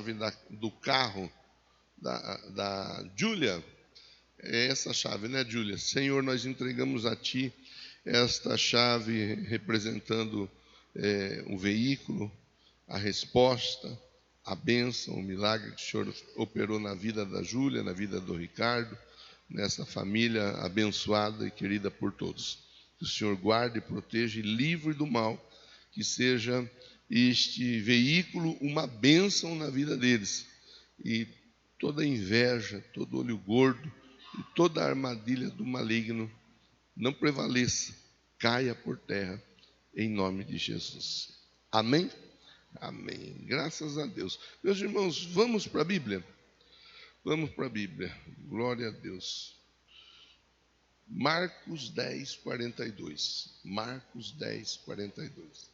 chave do carro da Júlia. É essa chave, né, Júlia? Senhor, nós entregamos a Ti esta chave representando o veículo, a resposta, a bênção, o milagre que o Senhor operou na vida da Júlia, na vida do Ricardo, nessa família abençoada e querida por todos. Que o Senhor guarde, proteja e livre do mal, que seja este veículo uma bênção na vida deles. E toda inveja, todo olho gordo e toda armadilha do maligno não prevaleça, caia por terra, em nome de Jesus. Amém? Amém. Graças a Deus. Meus irmãos, vamos para a Bíblia? Vamos para a Bíblia. Glória a Deus. Marcos 10, 42. Marcos 10, 42.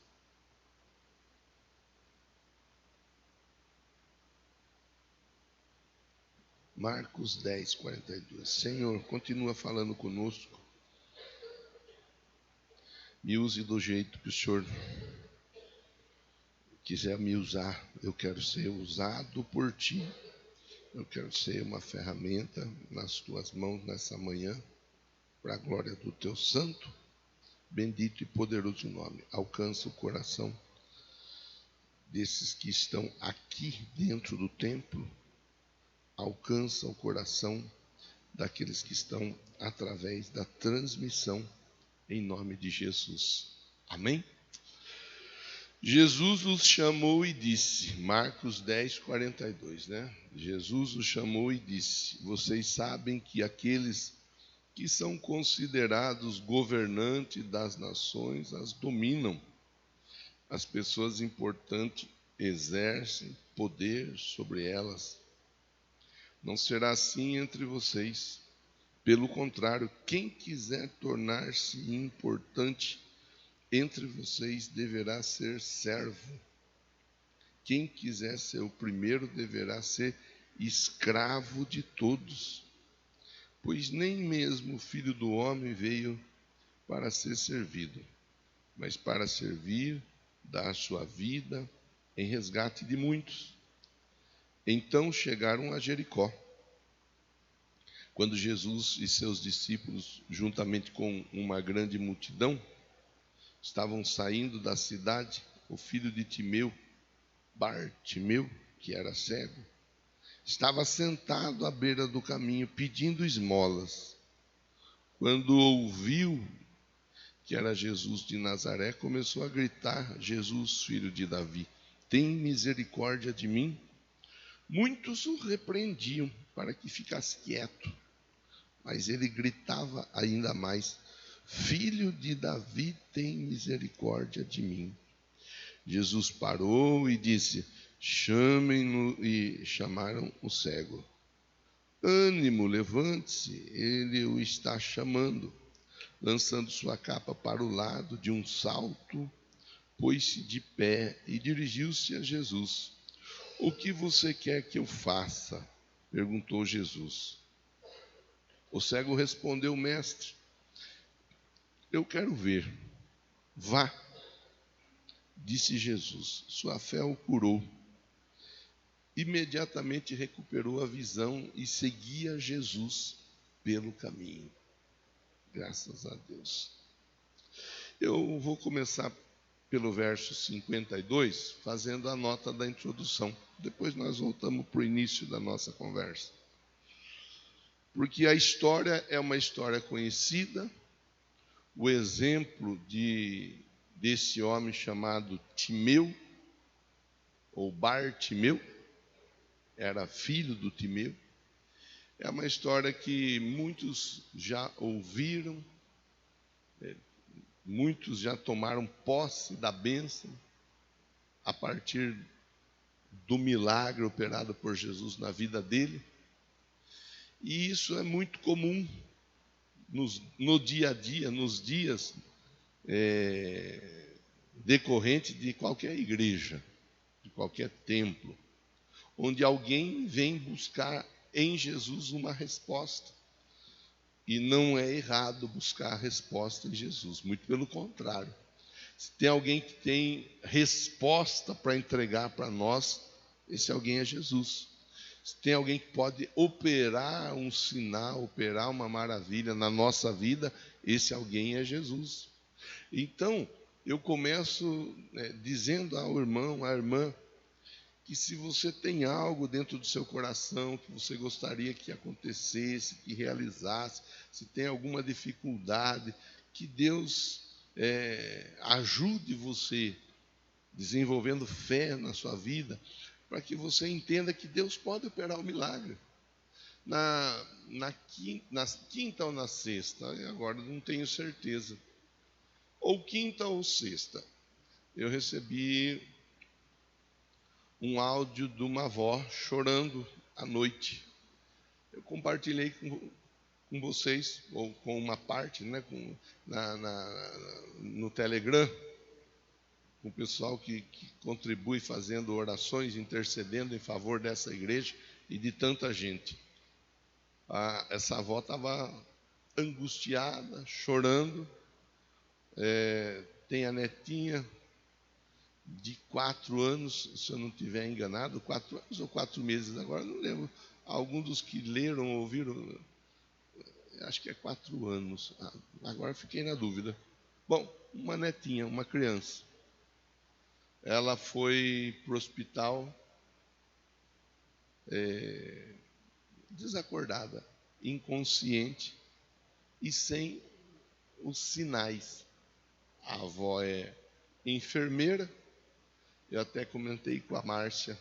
Marcos 10, 42. Senhor, continua falando conosco. Me use do jeito que o Senhor quiser me usar. Eu quero ser usado por Ti. Eu quero ser uma ferramenta nas Tuas mãos nessa manhã, para a glória do Teu santo, bendito e poderoso nome. Alcança o coração desses que estão aqui dentro do templo. Alcança o coração daqueles que estão através da transmissão, em nome de Jesus. Amém? Jesus os chamou e disse, Marcos 10, 42, né? Jesus os chamou e disse, vocês sabem que aqueles que são considerados governantes das nações as dominam. As pessoas importantes exercem poder sobre elas. Não será assim entre vocês. Pelo contrário, quem quiser tornar-se importante entre vocês deverá ser servo. Quem quiser ser o primeiro deverá ser escravo de todos. Pois nem mesmo o Filho do Homem veio para ser servido, mas para servir, dar sua vida em resgate de muitos. Então chegaram a Jericó. Quando Jesus e seus discípulos, juntamente com uma grande multidão, estavam saindo da cidade, o filho de Timeu, Bartimeu, que era cego, estava sentado à beira do caminho, pedindo esmolas. Quando ouviu que era Jesus de Nazaré, começou a gritar, Jesus, filho de Davi, tem misericórdia de mim? Muitos o repreendiam para que ficasse quieto, mas ele gritava ainda mais, Filho de Davi, tem misericórdia de mim. Jesus parou e disse, chamem-no, e chamaram o cego. Ânimo, levante-se, ele o está chamando. Lançando sua capa para o lado de um salto, pôs-se de pé e dirigiu-se a Jesus. O que você quer que eu faça? Perguntou Jesus. O cego respondeu, mestre, eu quero ver. Vá, disse Jesus. Sua fé o curou. Imediatamente recuperou a visão e seguia Jesus pelo caminho. Graças a Deus. Eu vou começar pelo verso 52, fazendo a nota da introdução. Depois nós voltamos para o início da nossa conversa. Porque a história é uma história conhecida. O exemplo desse homem chamado Timeu, ou Bartimeu, era filho do Timeu. É uma história que muitos já ouviram, muitos já tomaram posse da bênção a partir do milagre operado por Jesus na vida dele. E isso é muito comum no dia a dia, nos dias decorrentes de qualquer igreja, de qualquer templo, onde alguém vem buscar em Jesus uma resposta. E não é errado buscar a resposta em Jesus, muito pelo contrário. Se tem alguém que tem resposta para entregar para nós, esse alguém é Jesus. Se tem alguém que pode operar um sinal, operar uma maravilha na nossa vida, esse alguém é Jesus. Então, eu começo dizendo ao irmão, à irmã, que se você tem algo dentro do seu coração que você gostaria que acontecesse, que realizasse, se tem alguma dificuldade, que Deus ajude você, desenvolvendo fé na sua vida, para que você entenda que Deus pode operar o milagre. Na quinta ou na sexta, agora não tenho certeza, ou quinta ou sexta, eu recebi um áudio de uma avó chorando à noite. Eu compartilhei com vocês, ou com uma parte, no Telegram, com o pessoal que contribui fazendo orações, intercedendo em favor dessa igreja e de tanta gente. Essa avó estava angustiada, chorando. Tem a netinha de 4 anos, se eu não estiver enganado, 4 anos ou 4 meses, agora não lembro. Alguns dos que leram, ouviram, acho que é 4 anos. Agora fiquei na dúvida. Bom, uma netinha, uma criança. Ela foi para o hospital desacordada, inconsciente e sem os sinais. A avó é enfermeira. Eu até comentei com a Márcia.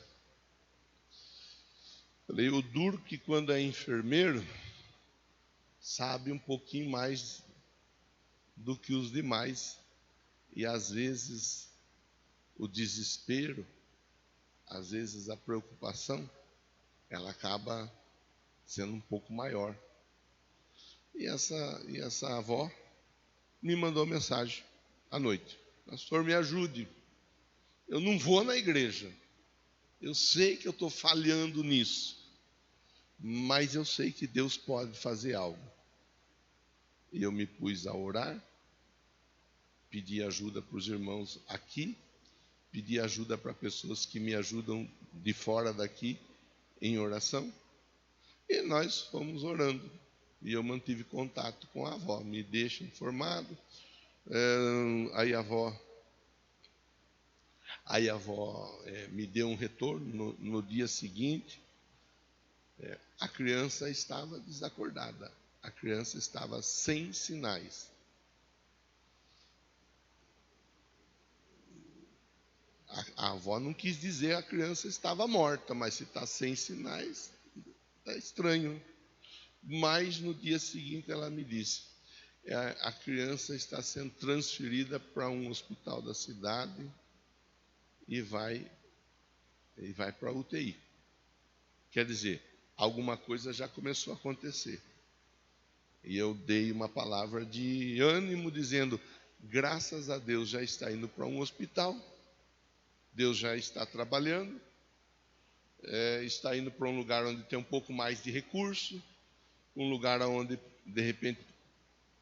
Falei, o duro que quando é enfermeiro, sabe um pouquinho mais do que os demais. E às vezes o desespero, às vezes a preocupação, ela acaba sendo um pouco maior. E essa avó me mandou mensagem à noite. Pastor, me ajude. Eu não vou na igreja. Eu sei que eu estou falhando nisso. Mas eu sei que Deus pode fazer algo. E eu me pus a orar. Pedi ajuda para os irmãos aqui. Pedi ajuda para pessoas que me ajudam de fora daqui em oração. E nós fomos orando. E eu mantive contato com a avó. Me deixa informado. Aí a avó me deu um retorno no dia seguinte. A criança estava desacordada. A criança estava sem sinais. A avó não quis dizer que a criança estava morta, mas se está sem sinais, está estranho. Mas no dia seguinte ela me disse, a criança está sendo transferida para um hospital da cidade e vai para a UTI. Quer dizer, alguma coisa já começou a acontecer. E eu dei uma palavra de ânimo, dizendo, graças a Deus já está indo para um hospital, Deus já está trabalhando, está indo para um lugar onde tem um pouco mais de recurso, um lugar onde, de repente,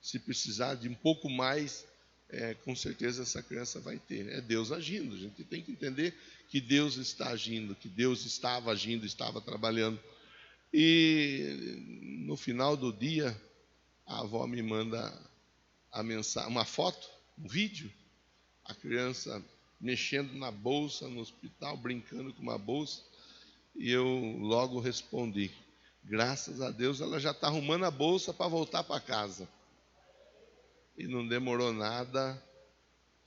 se precisar de um pouco mais, com certeza essa criança vai ter. É Deus agindo, a gente tem que entender que Deus está agindo, que Deus estava agindo, estava trabalhando. E no final do dia, a avó me manda a mensagem, uma foto, um vídeo, a criança mexendo na bolsa no hospital, brincando com uma bolsa, e eu logo respondi, graças a Deus ela já está arrumando a bolsa para voltar para casa. E não demorou nada,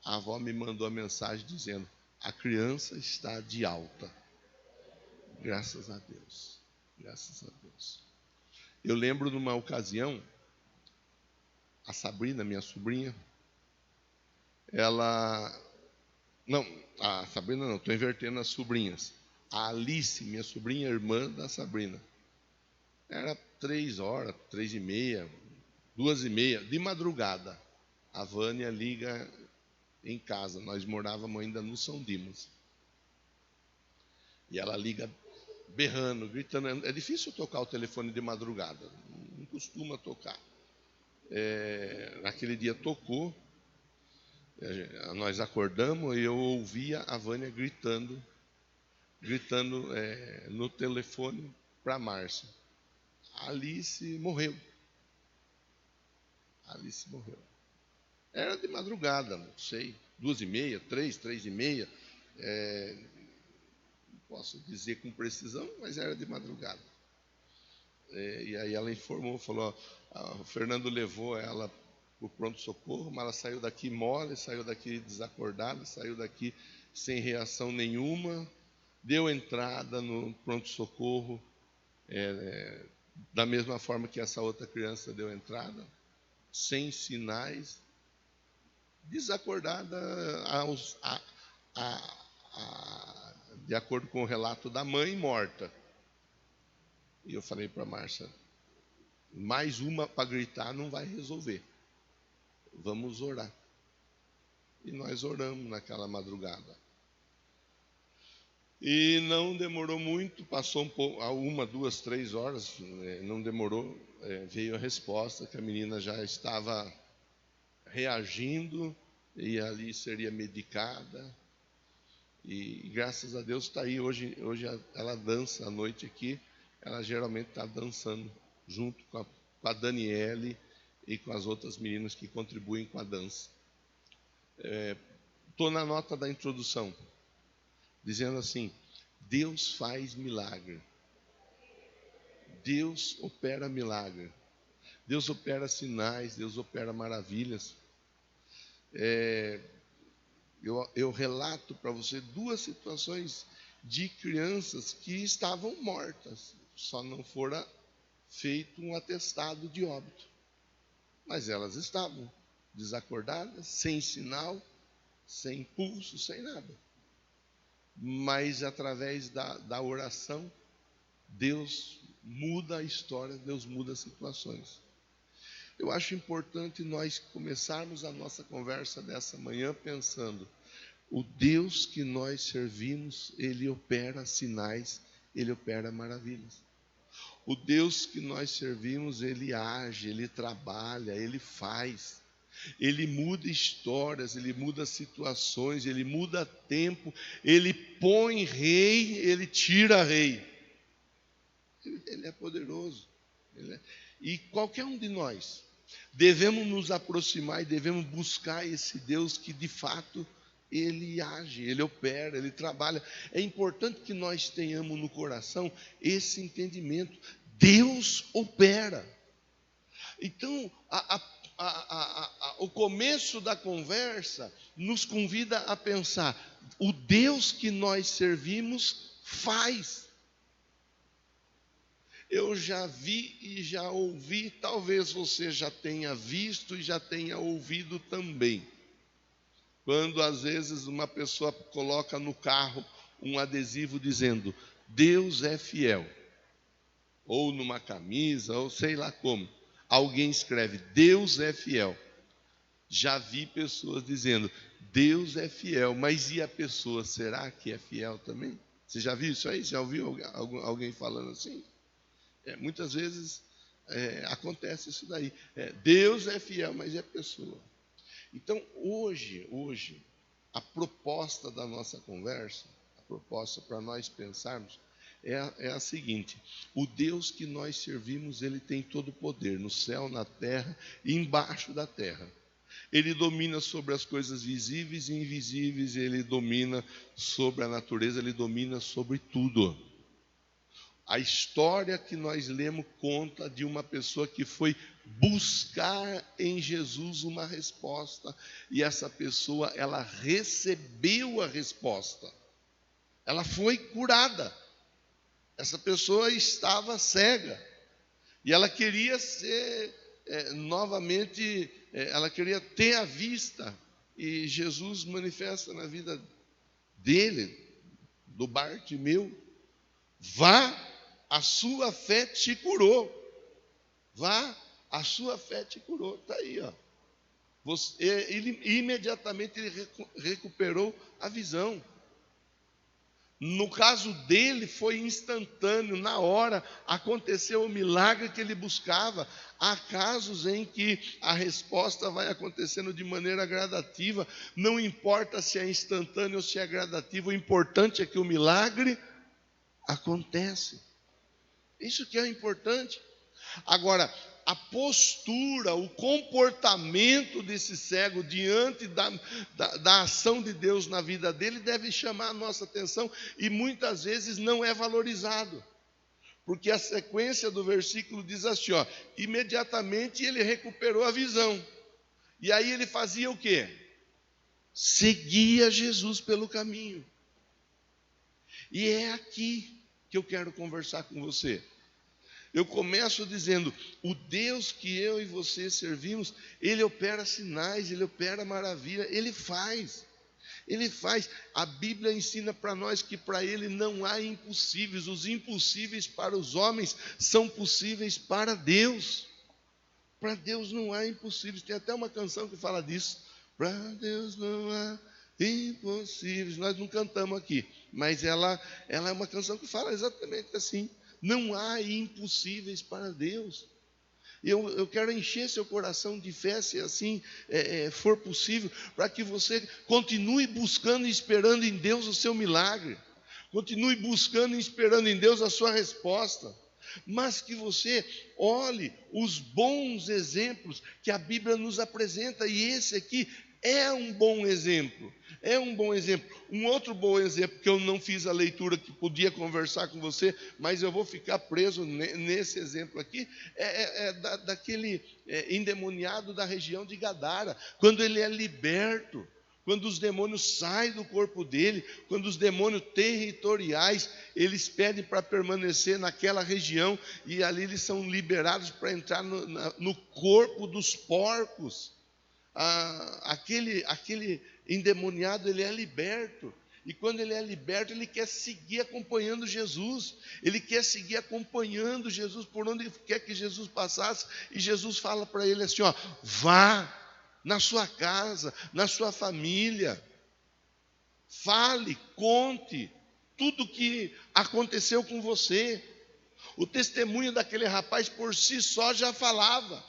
a avó me mandou a mensagem dizendo, a criança está de alta. Graças a Deus, graças a Deus. Eu lembro de uma ocasião, a Sabrina, minha sobrinha, a Sabrina não, estou invertendo as sobrinhas. A Alice, minha sobrinha, irmã da Sabrina. Era 3h, 3h30, 2h30, de madrugada. A Vânia liga em casa, nós morávamos ainda no São Dimas. E ela liga berrando, gritando. É difícil tocar o telefone de madrugada, não costuma tocar. Naquele dia tocou, nós acordamos e eu ouvia a Vânia gritando gritando no telefone para a Márcia. A Alice morreu. Era de madrugada, não sei, 2h30, 3h30. Não posso dizer com precisão, mas era de madrugada. E aí ela informou, falou, o Fernando levou ela para o pronto-socorro, mas ela saiu daqui mole, saiu daqui desacordada, saiu daqui sem reação nenhuma, deu entrada no pronto-socorro, da mesma forma que essa outra criança deu entrada, sem sinais, desacordada de acordo com o relato da mãe, morta. E eu falei para a Márcia, mais uma para gritar não vai resolver. Vamos orar. E nós oramos naquela madrugada. E não demorou muito, passou um pouco, 1, 2, 3 horas, não demorou, veio a resposta que a menina já estava reagindo e ali seria medicada. E graças a Deus está aí. Hoje ela dança à noite aqui. Ela geralmente está dançando junto com a Daniele e com as outras meninas que contribuem com a dança. Estou na nota da introdução, dizendo assim: Deus faz milagre. Deus opera milagre. Deus opera sinais, Deus opera maravilhas. Eu relato para você 2 situações de crianças que estavam mortas, só não fora feito um atestado de óbito. Mas elas estavam desacordadas, sem sinal, sem pulso, sem nada. Mas através da oração, Deus muda a história, Deus muda as situações. Eu acho importante nós começarmos a nossa conversa dessa manhã pensando: o Deus que nós servimos, Ele opera sinais, Ele opera maravilhas. O Deus que nós servimos, Ele age, Ele trabalha, Ele faz. Ele muda histórias, Ele muda situações, Ele muda tempo, Ele põe rei, Ele tira rei. Ele é poderoso. E qualquer um de nós devemos nos aproximar e devemos buscar esse Deus que de fato Ele age, Ele opera, Ele trabalha. É importante que nós tenhamos no coração esse entendimento: Deus opera. Então, o começo da conversa nos convida a pensar: o Deus que nós servimos faz. Eu já vi e já ouvi, talvez você já tenha visto e já tenha ouvido também, quando às vezes uma pessoa coloca no carro um adesivo dizendo: Deus é fiel, ou numa camisa, ou sei lá como, alguém escreve: Deus é fiel. Já vi pessoas dizendo: Deus é fiel, mas e a pessoa, será que é fiel também? Você já viu isso aí? Já ouviu alguém falando assim? Muitas vezes acontece isso daí. Deus é fiel, mas é pessoa. Então, hoje, a proposta da nossa conversa, a proposta para nós pensarmos, é a seguinte: o Deus que nós servimos, Ele tem todo o poder, no céu, na terra e embaixo da terra. Ele domina sobre as coisas visíveis e invisíveis, Ele domina sobre a natureza, Ele domina sobre tudo. A história que nós lemos conta de uma pessoa que foi buscar em Jesus uma resposta, e essa pessoa, ela recebeu a resposta. Ela foi curada. Essa pessoa estava cega e ela queria ser novamente, ela queria ter a vista, e Jesus manifesta na vida dele, do Bartimeu: vá, a sua fé te curou. Vá, a sua fé te curou. Está aí, ó. Ele imediatamente recuperou a visão. No caso dele foi instantâneo, na hora aconteceu o milagre que ele buscava. Há casos em que a resposta vai acontecendo de maneira gradativa, não importa se é instantâneo ou se é gradativo, o importante é que o milagre acontece. Isso que é importante. Agora, a postura, o comportamento desse cego diante da ação de Deus na vida dele deve chamar a nossa atenção e muitas vezes não é valorizado. Porque a sequência do versículo diz assim, ó, imediatamente ele recuperou a visão. E aí ele fazia o quê? Seguia Jesus pelo caminho. E é aqui que eu quero conversar com você. Eu começo dizendo, o Deus que eu e você servimos, Ele opera sinais, Ele opera maravilha, Ele faz. Ele faz. A Bíblia ensina para nós que para Ele não há impossíveis. Os impossíveis para os homens são possíveis para Deus. Para Deus não há impossíveis. Tem até uma canção que fala disso. Para Deus não há impossíveis. Nós não cantamos aqui, mas ela é uma canção que fala exatamente assim. Não há impossíveis para Deus. Eu quero encher seu coração de fé, se assim for possível, para que você continue buscando e esperando em Deus o seu milagre. Continue buscando e esperando em Deus a sua resposta. Mas que você olhe os bons exemplos que a Bíblia nos apresenta, e esse aqui é um bom exemplo. É um bom exemplo. Um outro bom exemplo, que eu não fiz a leitura, que podia conversar com você, mas eu vou ficar preso nesse exemplo aqui, daquele endemoniado da região de Gadara, quando ele é liberto, quando os demônios saem do corpo dele, quando os demônios territoriais, eles pedem para permanecer naquela região, e ali eles são liberados para entrar no corpo dos porcos. Aquele endemoniado, ele é liberto. E quando ele é liberto, ele quer seguir acompanhando Jesus. Ele quer seguir acompanhando Jesus por onde quer que Jesus passasse. E Jesus fala para ele assim, ó, vá na sua casa, na sua família. Fale, conte tudo que aconteceu com você. O testemunho daquele rapaz por si só já falava.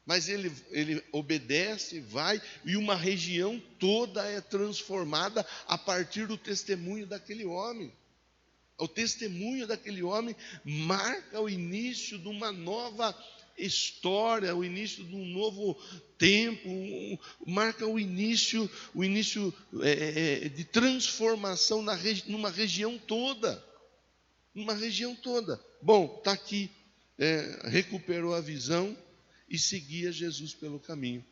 Mas ele obedece, vai, e uma região toda é transformada a partir do testemunho daquele homem. O testemunho daquele homem marca o início de uma nova história, o início de um novo tempo, marca o início de transformação numa região toda. Numa região toda. Bom, está aqui, recuperou a visão e seguia Jesus pelo caminho.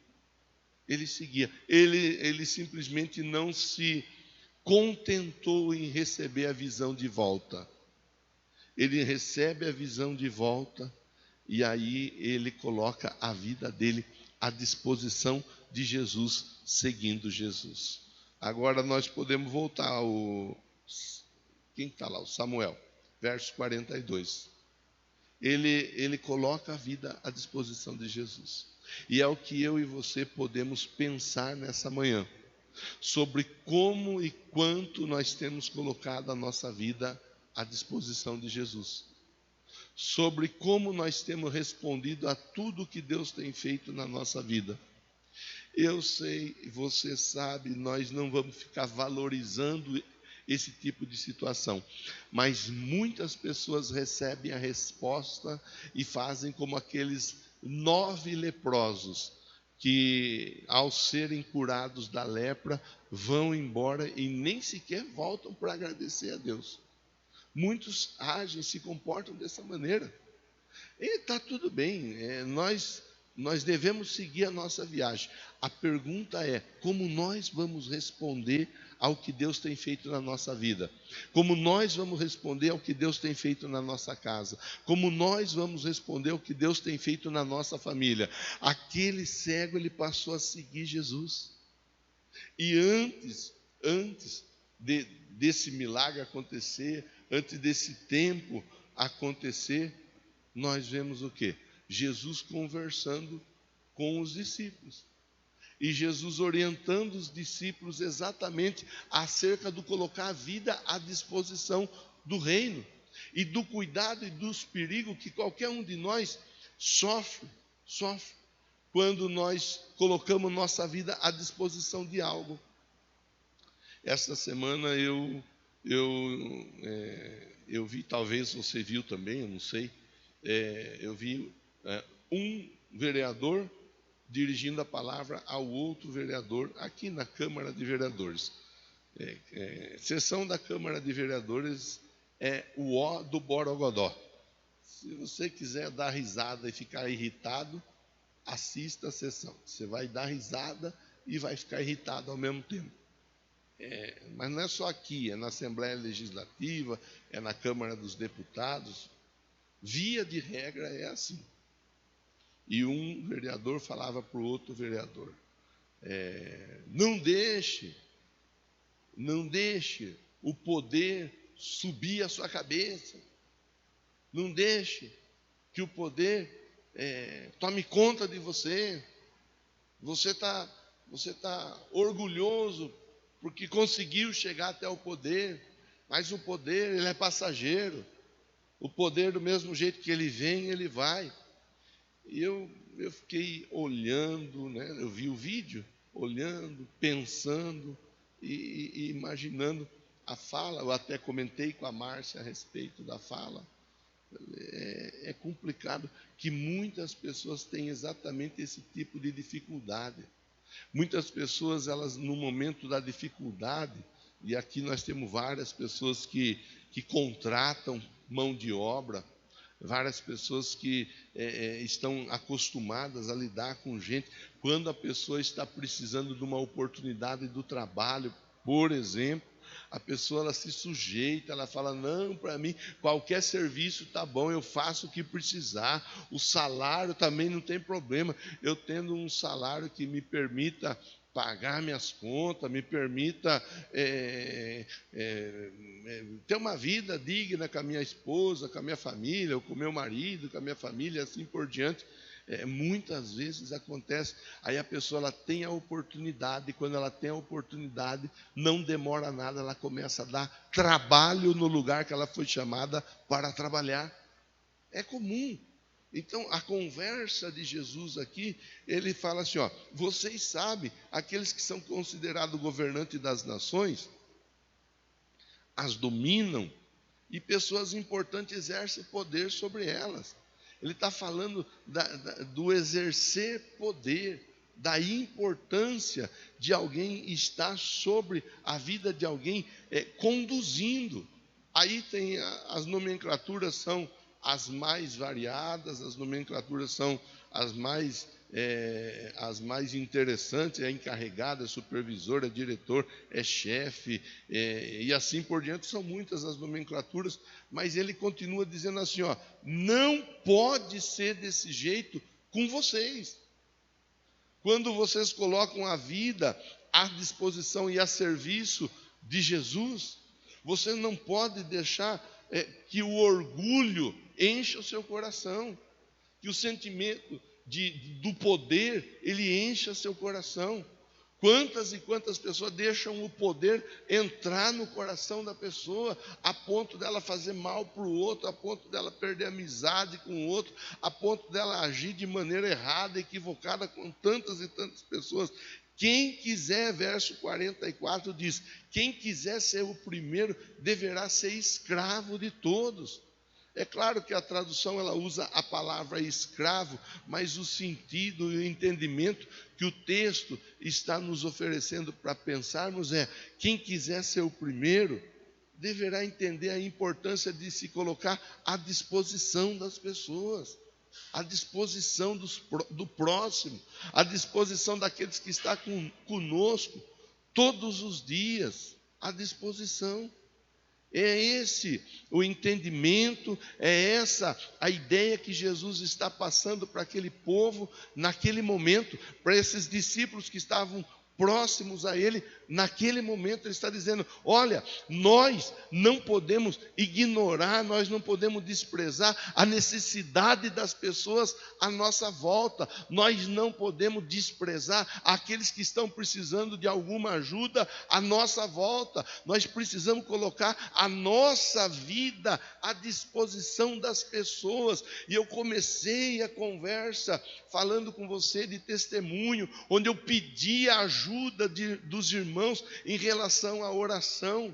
Ele seguia. Ele simplesmente não se contentou em receber a visão de volta. Ele recebe a visão de volta e aí ele coloca a vida dele à disposição de Jesus, seguindo Jesus. Agora nós podemos voltar quem está lá? O Samuel, verso 42. Ele coloca a vida à disposição de Jesus. E é o que eu e você podemos pensar nessa manhã, sobre como e quanto nós temos colocado a nossa vida à disposição de Jesus. Sobre como nós temos respondido a tudo que Deus tem feito na nossa vida. Eu sei, você sabe, nós não vamos ficar valorizando esse tipo de situação, mas muitas pessoas recebem a resposta e fazem como aqueles 9 leprosos que, ao serem curados da lepra, vão embora e nem sequer voltam para agradecer a Deus. Muitos agem, se comportam dessa maneira. E está tudo bem, nós devemos seguir a nossa viagem. A pergunta é, como nós vamos responder ao que Deus tem feito na nossa vida? Como nós vamos responder ao que Deus tem feito na nossa casa? Como nós vamos responder ao que Deus tem feito na nossa família? Aquele cego, ele passou a seguir Jesus. E antes desse milagre acontecer, antes desse tempo acontecer, nós vemos o quê? Jesus conversando com os discípulos. E Jesus orientando os discípulos exatamente acerca do colocar a vida à disposição do reino. E do cuidado e dos perigos que qualquer um de nós sofre quando nós colocamos nossa vida à disposição de algo. Esta semana eu eu vi, talvez você viu também, eu não sei, eu vi um vereador dirigindo a palavra ao outro vereador aqui na Câmara de Vereadores. Sessão da Câmara de Vereadores é o ó do Borogodó. Se você quiser dar risada e ficar irritado, assista a sessão. Você vai dar risada e vai ficar irritado ao mesmo tempo. Mas não é só aqui, é na Assembleia Legislativa, é na Câmara dos Deputados. Via de regra é assim. E um vereador falava para o outro vereador: não deixe o poder subir a sua cabeça. Não deixe que o poder tome conta de você. Você está orgulhoso porque conseguiu chegar até o poder, mas o poder, ele é passageiro. O poder, do mesmo jeito que ele vem, ele vai. E eu fiquei olhando, né? Eu vi o vídeo, olhando, pensando e imaginando a fala. Eu até comentei com a Márcia a respeito da fala. É complicado que muitas pessoas têm exatamente esse tipo de dificuldade. Muitas pessoas, elas no momento da dificuldade, e aqui nós temos várias pessoas que contratam mão de obra, várias pessoas que estão acostumadas a lidar com gente. Quando a pessoa está precisando de uma oportunidade do trabalho, por exemplo, a pessoa, ela se sujeita, ela fala: não, para mim qualquer serviço está bom, eu faço o que precisar, o salário também não tem problema, eu tendo um salário que me permita pagar minhas contas, me permita ter uma vida digna com a minha esposa, com a minha família, ou com o meu marido, com a minha família, assim por diante. Muitas vezes acontece, aí a pessoa, ela tem a oportunidade, e quando ela tem a oportunidade, não demora nada, ela começa a dar trabalho no lugar que ela foi chamada para trabalhar. É comum. Então, a conversa de Jesus aqui, ele fala assim: vocês sabem, aqueles que são considerados governantes das nações, as dominam, e pessoas importantes exercem poder sobre elas. Ele está falando do exercer poder, da importância de alguém estar sobre a vida de alguém, conduzindo. Aí tem as nomenclaturas, são as mais variadas, as nomenclaturas são as mais interessantes: é encarregado, é supervisor, é diretor, é chefe, e assim por diante. São muitas as nomenclaturas, mas ele continua dizendo assim: não pode ser desse jeito com vocês. Quando vocês colocam a vida à disposição e a serviço de Jesus, você não pode deixar que o orgulho encha o seu coração, que o sentimento do poder, ele encha seu coração. Quantas e quantas pessoas deixam o poder entrar no coração da pessoa, a ponto dela fazer mal para o outro, a ponto dela perder amizade com o outro, a ponto dela agir de maneira errada, equivocada com tantas e tantas pessoas. Quem quiser, verso 44 diz: quem quiser ser o primeiro deverá ser escravo de todos. É claro que a tradução, ela usa a palavra escravo, mas o sentido e o entendimento que o texto está nos oferecendo para pensarmos é: quem quiser ser o primeiro deverá entender a importância de se colocar à disposição das pessoas, à disposição do próximo, à disposição daqueles que estão conosco todos os dias, à disposição. É esse o entendimento, é essa a ideia que Jesus está passando para aquele povo naquele momento, para esses discípulos que estavam próximos a ele. Naquele momento ele está dizendo: olha, nós não podemos ignorar, nós não podemos desprezar a necessidade das pessoas à nossa volta, nós não podemos desprezar aqueles que estão precisando de alguma ajuda à nossa volta. Nós precisamos colocar a nossa vida à disposição das pessoas. E eu comecei a conversa falando com você de testemunho, onde eu pedi a ajuda dos irmãos em relação à oração.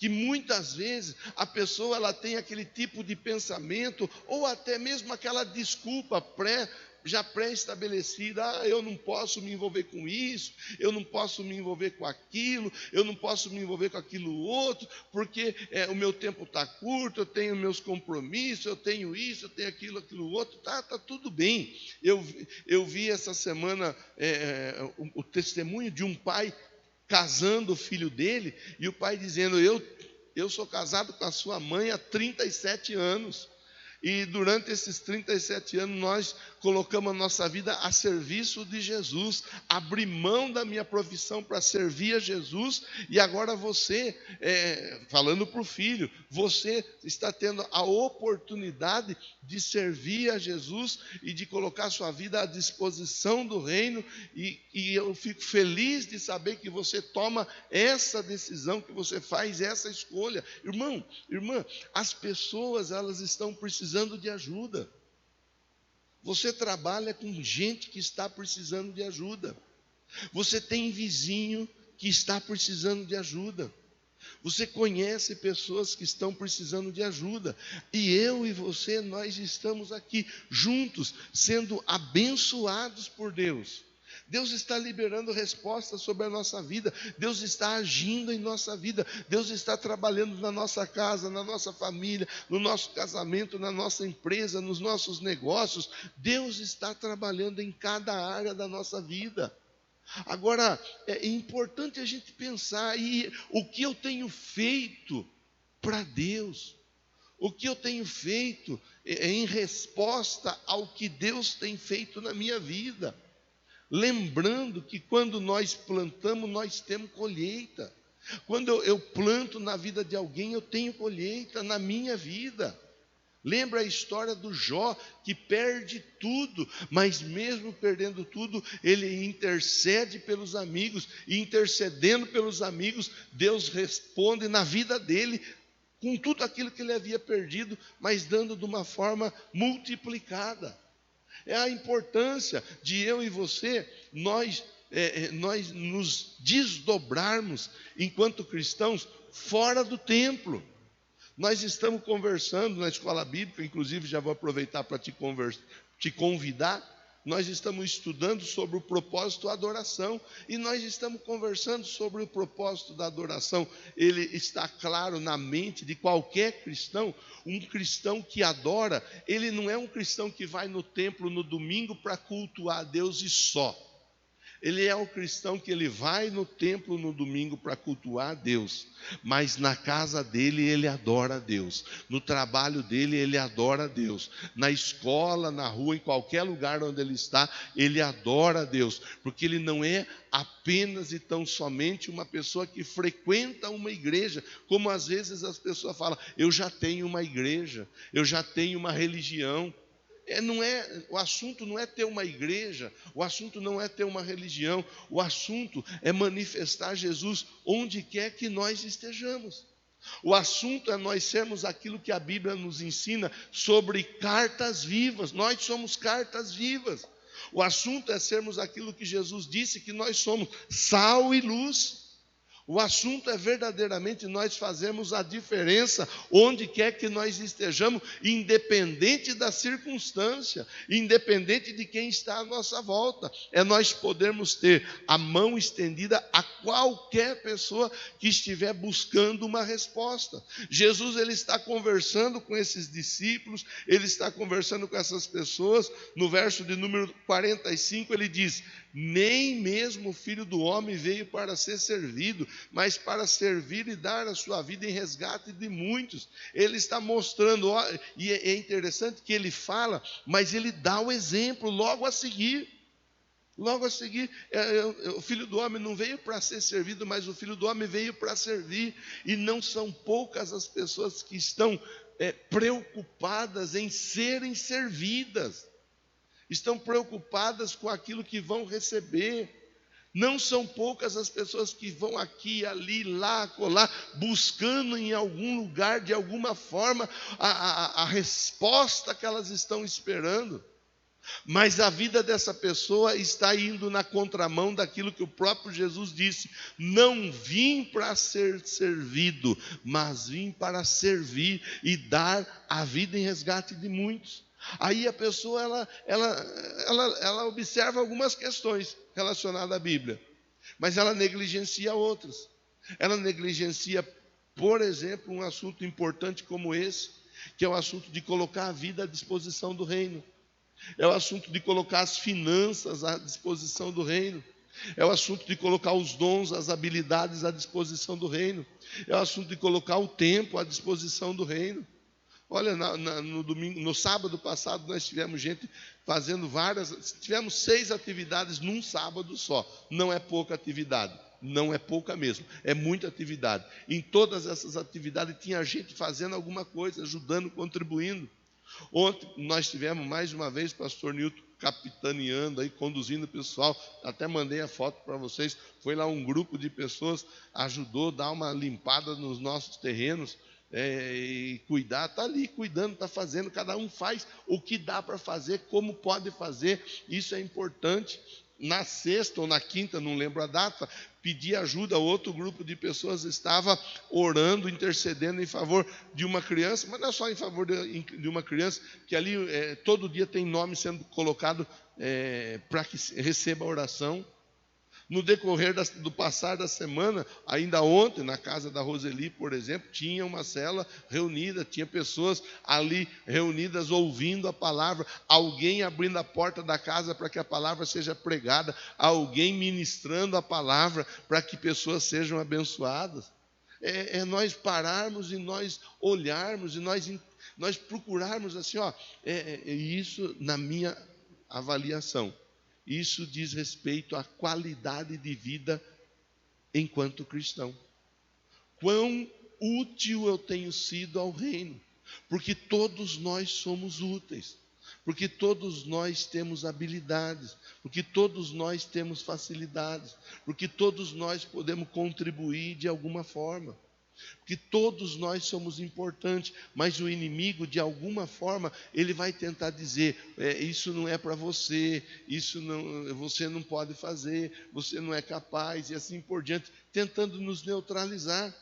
que muitas vezes a pessoa ela tem aquele tipo de pensamento, ou até mesmo aquela desculpa já pré-estabelecida: eu não posso me envolver com isso, eu não posso me envolver com aquilo, eu não posso me envolver com aquilo outro, porque o meu tempo está curto, eu tenho meus compromissos, eu tenho isso, eu tenho aquilo outro. Tá tudo bem. Eu vi essa semana o testemunho de um pai casando o filho dele, e o pai dizendo: eu sou casado com a sua mãe há 37 anos, e durante esses 37 anos nós colocamos a nossa vida a serviço de Jesus, abri mão da minha profissão para servir a Jesus, e agora você, falando para o filho, você está tendo a oportunidade de servir a Jesus e de colocar a sua vida à disposição do reino, e eu fico feliz de saber que você toma essa decisão, que você faz essa escolha. Irmão, irmã, as pessoas elas estão precisando de ajuda. Você trabalha com gente que está precisando de ajuda. Você tem vizinho que está precisando de ajuda. Você conhece pessoas que estão precisando de ajuda. E eu e você, nós estamos aqui juntos, sendo abençoados por Deus. Deus está liberando respostas sobre a nossa vida. Deus está agindo em nossa vida. Deus está trabalhando na nossa casa, na nossa família, no nosso casamento, na nossa empresa, nos nossos negócios. Deus está trabalhando em cada área da nossa vida. Agora, é importante a gente pensar: e o que eu tenho feito para Deus? O que eu tenho feito em resposta ao que Deus tem feito na minha vida? Lembrando que quando nós plantamos, nós temos colheita. Quando eu planto na vida de alguém, eu tenho colheita na minha vida. Lembra a história do Jó, que perde tudo, mas mesmo perdendo tudo, ele intercede pelos amigos, e intercedendo pelos amigos, Deus responde na vida dele, com tudo aquilo que ele havia perdido, mas dando de uma forma multiplicada. É a importância de eu e você, nós nos desdobrarmos enquanto cristãos fora do templo. Nós estamos conversando na escola bíblica, inclusive já vou aproveitar para te convidar. Nós estamos estudando sobre o propósito da adoração, e nós estamos conversando sobre o propósito da adoração. Ele está claro na mente de qualquer cristão. Um cristão que adora, ele não é um cristão que vai no templo no domingo para cultuar a Deus e só. Ele é o cristão que ele vai no templo no domingo para cultuar a Deus, mas na casa dele ele adora a Deus, no trabalho dele ele adora a Deus, na escola, na rua, em qualquer lugar onde ele está, ele adora a Deus, porque ele não é apenas e tão somente uma pessoa que frequenta uma igreja, como às vezes as pessoas falam: eu já tenho uma igreja, eu já tenho uma religião. O assunto não é ter uma igreja, o assunto não é ter uma religião, o assunto é manifestar Jesus onde quer que nós estejamos. O assunto é nós sermos aquilo que a Bíblia nos ensina sobre cartas vivas. Nós somos cartas vivas. O assunto é sermos aquilo que Jesus disse que nós somos: sal e luz. O assunto é verdadeiramente nós fazermos a diferença onde quer que nós estejamos, independente da circunstância, independente de quem está à nossa volta. É nós podermos ter a mão estendida a qualquer pessoa que estiver buscando uma resposta. Jesus, ele está conversando com esses discípulos, ele está conversando com essas pessoas. No verso de número 45 ele diz: nem mesmo o Filho do Homem veio para ser servido, mas para servir e dar a sua vida em resgate de muitos. Ele está mostrando, e é interessante que ele fala, mas ele dá o exemplo logo a seguir. Logo a seguir, o Filho do Homem não veio para ser servido, mas o Filho do Homem veio para servir. E não são poucas as pessoas que estão preocupadas em serem servidas. Estão preocupadas com aquilo que vão receber. Não são poucas as pessoas que vão aqui, ali, lá, acolá, buscando em algum lugar, de alguma forma, a resposta que elas estão esperando. Mas a vida dessa pessoa está indo na contramão daquilo que o próprio Jesus disse: não vim para ser servido, mas vim para servir e dar a vida em resgate de muitos. Aí a pessoa ela observa algumas questões relacionadas à Bíblia, mas ela negligencia outras. Ela negligencia, por exemplo, um assunto importante como esse, que é o assunto de colocar a vida à disposição do reino. É o assunto de colocar as finanças à disposição do reino. É o assunto de colocar os dons, as habilidades à disposição do reino. É o assunto de colocar o tempo à disposição do reino. Olha, no domingo, no sábado passado, nós tivemos gente fazendo tivemos 6 atividades num sábado só. Não é pouca atividade, não é pouca mesmo, é muita atividade. Em todas essas atividades tinha gente fazendo alguma coisa, ajudando, contribuindo. Ontem nós tivemos mais uma vez o pastor Nilton capitaneando aí, conduzindo o pessoal. Até mandei a foto para vocês. Foi lá um grupo de pessoas, ajudou a dar uma limpada nos nossos terrenos, e cuidar, está ali cuidando, está fazendo. Cada um faz o que dá para fazer, como pode fazer. Isso é importante. Na sexta ou na quinta, não lembro a data, pedi ajuda. Outro grupo de pessoas estava orando, intercedendo em favor de uma criança, mas não é só em favor de uma criança, que ali todo dia tem nome sendo colocado para que receba a oração. No decorrer do passar da semana, ainda ontem, na casa da Roseli, por exemplo, tinha uma cela reunida, tinha pessoas ali reunidas ouvindo a palavra, alguém abrindo a porta da casa para que a palavra seja pregada, alguém ministrando a palavra para que pessoas sejam abençoadas. É nós pararmos e nós olharmos e nós procurarmos assim, isso na minha avaliação. Isso diz respeito à qualidade de vida enquanto cristão. Quão útil eu tenho sido ao reino, porque todos nós somos úteis, porque todos nós temos habilidades, porque todos nós temos facilidades, porque todos nós podemos contribuir de alguma forma. Porque todos nós somos importantes, mas o inimigo, de alguma forma, ele vai tentar dizer: isso não é para você, você não pode fazer, você não é capaz, e assim por diante, tentando nos neutralizar,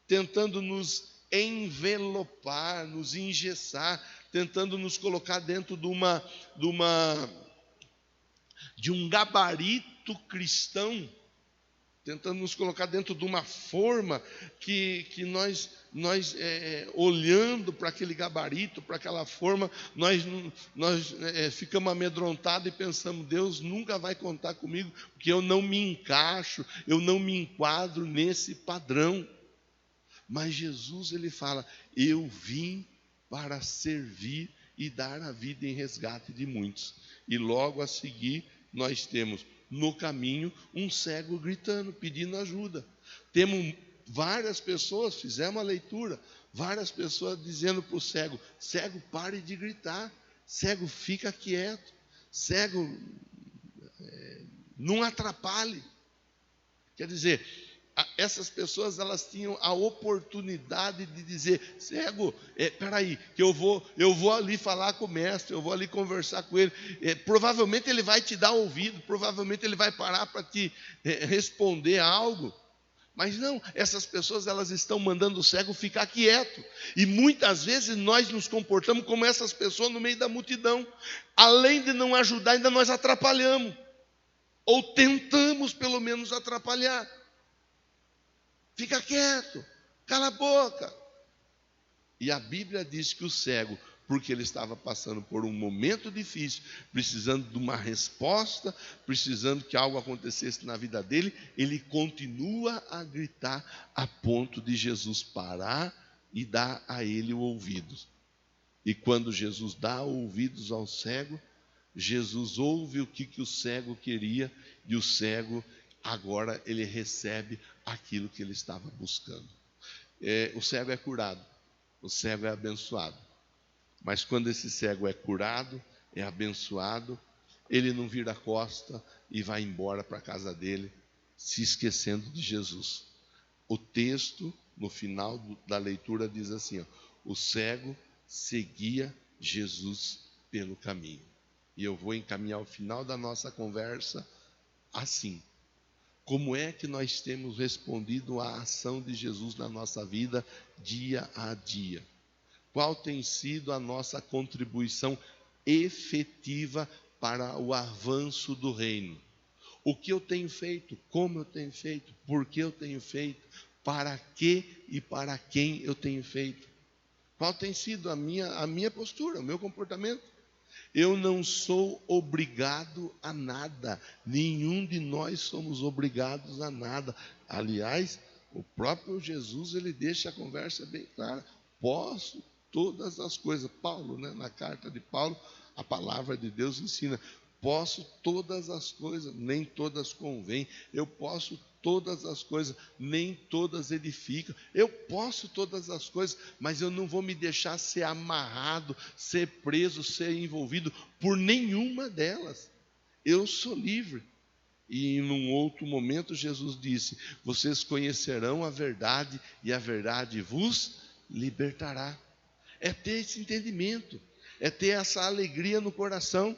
tentando nos envelopar, nos engessar, tentando nos colocar dentro de um gabarito cristão, tentando nos colocar dentro de uma forma que nós olhando para aquele gabarito, para aquela forma, nós ficamos amedrontados e pensamos: Deus nunca vai contar comigo, porque eu não me encaixo, eu não me enquadro nesse padrão. Mas Jesus, ele fala: eu vim para servir e dar a vida em resgate de muitos. E logo a seguir nós temos no caminho um cego gritando, pedindo ajuda. Temos várias pessoas, fizemos a leitura, várias pessoas dizendo para o cego: cego, pare de gritar, cego, fica quieto, cego, não atrapalhe. Quer dizer, essas pessoas, elas tinham a oportunidade de dizer: cego, peraí, que eu vou ali falar com o mestre, eu vou ali conversar com ele, provavelmente ele vai te dar ouvido, provavelmente ele vai parar para te responder algo. Mas não, essas pessoas, elas estão mandando o cego ficar quieto, e muitas vezes nós nos comportamos como essas pessoas no meio da multidão. Além de não ajudar, ainda nós atrapalhamos, ou tentamos pelo menos atrapalhar. Fica quieto, cala a boca. E a Bíblia diz que o cego, porque ele estava passando por um momento difícil, precisando de uma resposta, precisando que algo acontecesse na vida dele, ele continua a gritar a ponto de Jesus parar e dar a ele o ouvido. E quando Jesus dá ouvidos ao cego, Jesus ouve o que o cego queria, e o cego agora ele recebe aquilo que ele estava buscando. O cego é curado, o cego é abençoado. Mas quando esse cego é curado, é abençoado, ele não vira a costa e vai embora para a casa dele, se esquecendo de Jesus. O texto, no final da leitura, diz assim: o cego seguia Jesus pelo caminho. E eu vou encaminhar o final da nossa conversa assim. Como é que nós temos respondido à ação de Jesus na nossa vida dia a dia? Qual tem sido a nossa contribuição efetiva para o avanço do reino? O que eu tenho feito? Como eu tenho feito? Por que eu tenho feito? Para que e para quem eu tenho feito? Qual tem sido a minha postura, o meu comportamento? Eu não sou obrigado a nada. Nenhum de nós somos obrigados a nada. Aliás, o próprio Jesus, ele deixa a conversa bem clara. Posso todas as coisas. Paulo, na carta de Paulo, a palavra de Deus ensina. Posso todas as coisas, nem todas convêm. Eu posso todas as coisas, nem todas edificam. Eu posso todas as coisas, mas eu não vou me deixar ser amarrado, ser preso, ser envolvido por nenhuma delas. Eu sou livre. E em um outro momento Jesus disse: vocês conhecerão a verdade e a verdade vos libertará. É ter esse entendimento, é ter essa alegria no coração.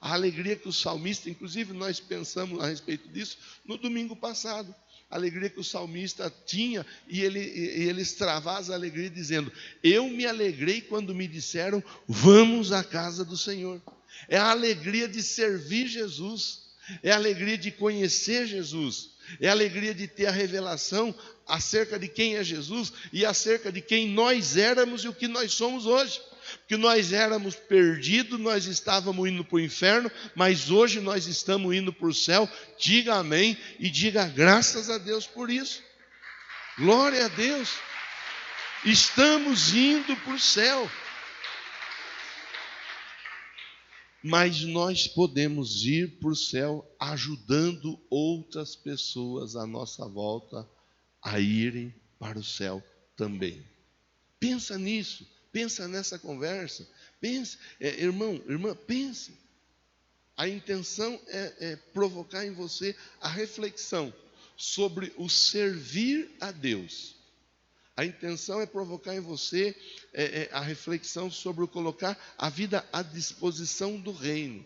A alegria que o salmista, inclusive nós pensamos a respeito disso no domingo passado. A alegria que o salmista tinha, e ele extravasa a alegria dizendo: eu me alegrei quando me disseram, vamos à casa do Senhor. É a alegria de servir Jesus, é a alegria de conhecer Jesus, é a alegria de ter a revelação acerca de quem é Jesus e acerca de quem nós éramos e o que nós somos hoje. Porque nós éramos perdidos, nós estávamos indo para o inferno, mas hoje nós estamos indo para o céu. Diga amém e diga graças a Deus por isso. Glória a Deus. Estamos indo para o céu. Mas nós podemos ir para o céu ajudando outras pessoas à nossa volta a irem para o céu também. Pensa nisso. Pensa nessa conversa, pense, irmão, irmã, pense. A intenção é provocar em você a reflexão sobre o servir a Deus. A intenção é provocar em você a reflexão sobre o colocar a vida à disposição do reino.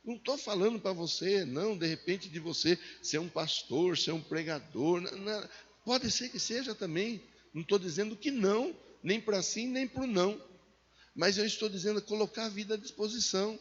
Não estou falando para você, não, de repente, de você ser um pastor, ser um pregador. Não, pode ser que seja também. Não estou dizendo que não. Nem para sim, nem para o não. Mas eu estou dizendo colocar a vida à disposição.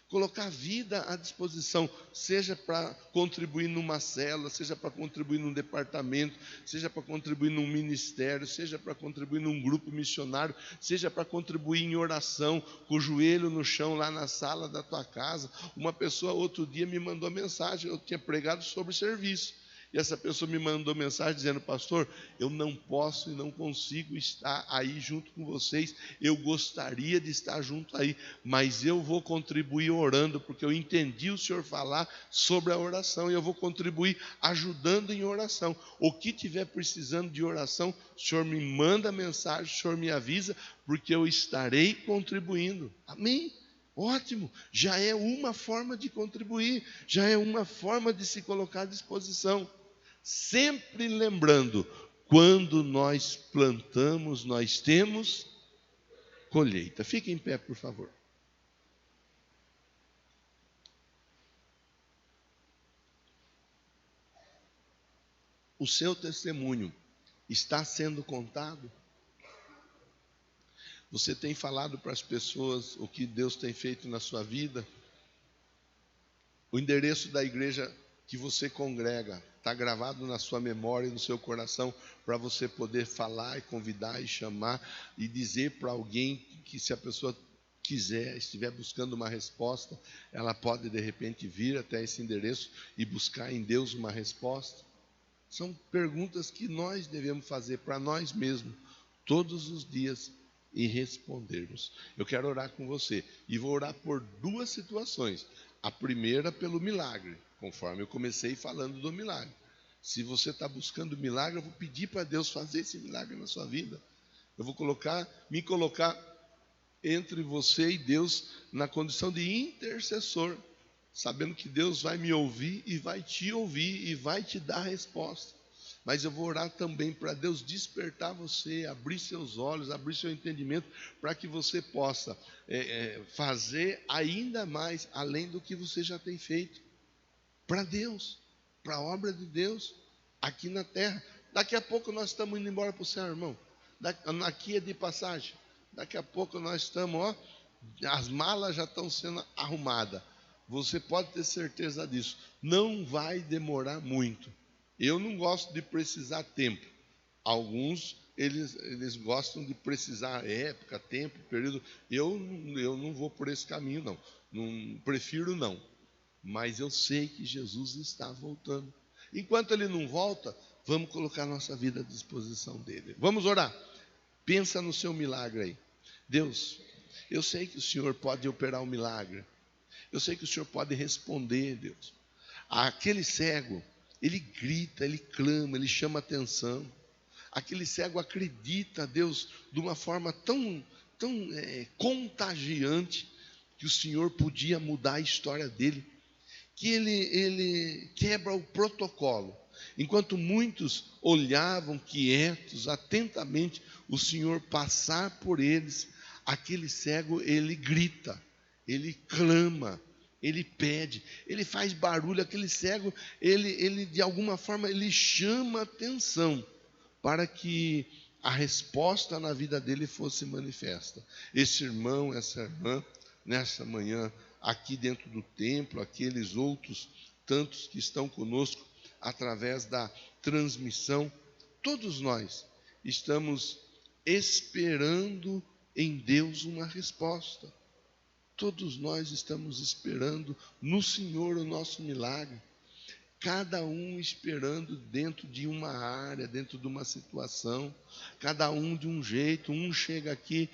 Colocar a vida à disposição, seja para contribuir numa célula, seja para contribuir num departamento, seja para contribuir num ministério, seja para contribuir num grupo missionário, seja para contribuir em oração, com o joelho no chão lá na sala da tua casa. Uma pessoa outro dia me mandou mensagem, eu tinha pregado sobre serviço. E essa pessoa me mandou mensagem dizendo: pastor, eu não posso e não consigo estar aí junto com vocês. Eu gostaria de estar junto aí, mas eu vou contribuir orando, porque eu entendi o senhor falar sobre a oração, e eu vou contribuir ajudando em oração. O que tiver precisando de oração, o senhor me manda mensagem, o senhor me avisa, porque eu estarei contribuindo. Amém? Ótimo, já é uma forma de contribuir, já é uma forma de se colocar à disposição. Sempre lembrando, quando nós plantamos, nós temos colheita. Fique em pé, por favor. O seu testemunho está sendo contado? Você tem falado para as pessoas o que Deus tem feito na sua vida? O endereço da igreja que você congrega está gravado na sua memória e no seu coração, para você poder falar e convidar e chamar e dizer para alguém que, se a pessoa quiser, estiver buscando uma resposta, ela pode de repente vir até esse endereço e buscar em Deus uma resposta. São perguntas que nós devemos fazer para nós mesmos todos os dias e respondermos. Eu quero orar com você e vou orar por duas situações. A primeira, pelo milagre, conforme eu comecei falando do milagre. Se você está buscando milagre, eu vou pedir para Deus fazer esse milagre na sua vida. Eu vou me colocar entre você e Deus na condição de intercessor, sabendo que Deus vai me ouvir e vai te ouvir e vai te dar a resposta. mas eu vou orar também para Deus despertar você, abrir seus olhos, abrir seu entendimento, para que você possa fazer ainda mais além do que você já tem feito, para Deus, para a obra de Deus, aqui na terra. Daqui a pouco nós estamos indo embora para o céu, irmão. Aqui é de passagem. Daqui a pouco nós estamos, as malas já estão sendo arrumadas. Você pode ter certeza disso. Não vai demorar muito. Eu não gosto de precisar tempo. Alguns, eles gostam de precisar época, tempo, período. Eu não vou por esse caminho, não. Prefiro não. Mas eu sei que Jesus está voltando. Enquanto Ele não volta, vamos colocar nossa vida à disposição dEle. Vamos orar. Pensa no seu milagre aí. Deus, eu sei que o Senhor pode operar um milagre. Eu sei que o Senhor pode responder, Deus. Aquele cego, ele grita, ele clama, ele chama atenção. Aquele cego acredita, Deus, de uma forma tão contagiante, que o Senhor podia mudar a história dele, que ele quebra o protocolo. Enquanto muitos olhavam quietos, atentamente, o Senhor passar por eles, aquele cego, ele grita, ele clama, ele pede, ele faz barulho. Aquele cego, ele de alguma forma, ele chama atenção para que a resposta na vida dele fosse manifesta. Esse irmão, essa irmã, nessa manhã, aqui dentro do templo, aqueles outros tantos que estão conosco através da transmissão, todos nós estamos esperando em Deus uma resposta. Todos nós estamos esperando no Senhor o nosso milagre. Cada um esperando dentro de uma área, dentro de uma situação, cada um de um jeito. Um chega aqui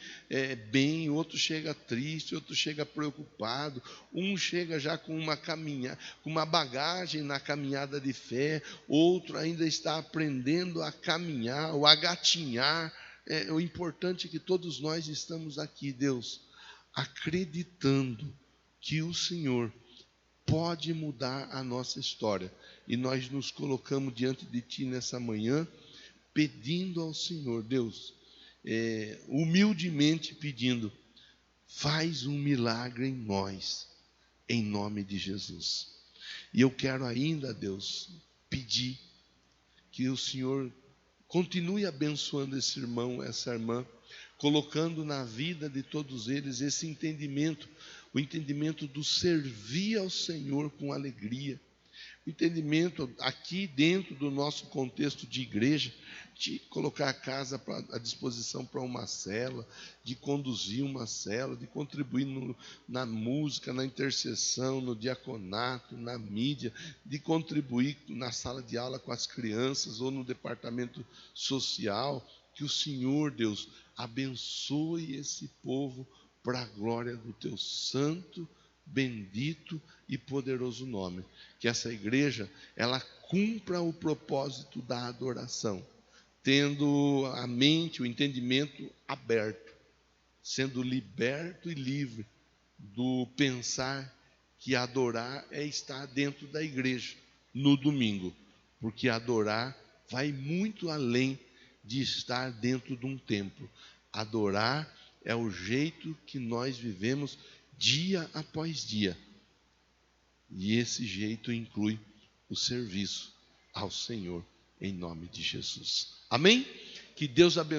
bem, outro chega triste, outro chega preocupado, um chega já com uma bagagem na caminhada de fé, outro ainda está aprendendo a caminhar ou a gatinhar. O importante é que todos nós estamos aqui, Deus, acreditando que o Senhor pode mudar a nossa história. E nós nos colocamos diante de Ti nessa manhã, pedindo ao Senhor, Deus, humildemente pedindo, faz um milagre em nós, em nome de Jesus. E eu quero ainda, Deus, pedir que o Senhor continue abençoando esse irmão, essa irmã, colocando na vida de todos eles esse entendimento, o entendimento do servir ao Senhor com alegria, o entendimento aqui dentro do nosso contexto de igreja, de colocar a casa à disposição para uma célula, de conduzir uma célula, de contribuir na música, na intercessão, no diaconato, na mídia, de contribuir na sala de aula com as crianças ou no departamento social. Que o Senhor, Deus, abençoe esse povo para a glória do Teu santo, bendito e poderoso nome. Que essa igreja, ela cumpra o propósito da adoração, tendo a mente, o entendimento aberto, sendo liberto e livre do pensar que adorar é estar dentro da igreja no domingo, porque adorar vai muito além de estar dentro de um templo. Adorar é o jeito que nós vivemos dia após dia. E esse jeito inclui o serviço ao Senhor, em nome de Jesus. Amém? Que Deus abençoe.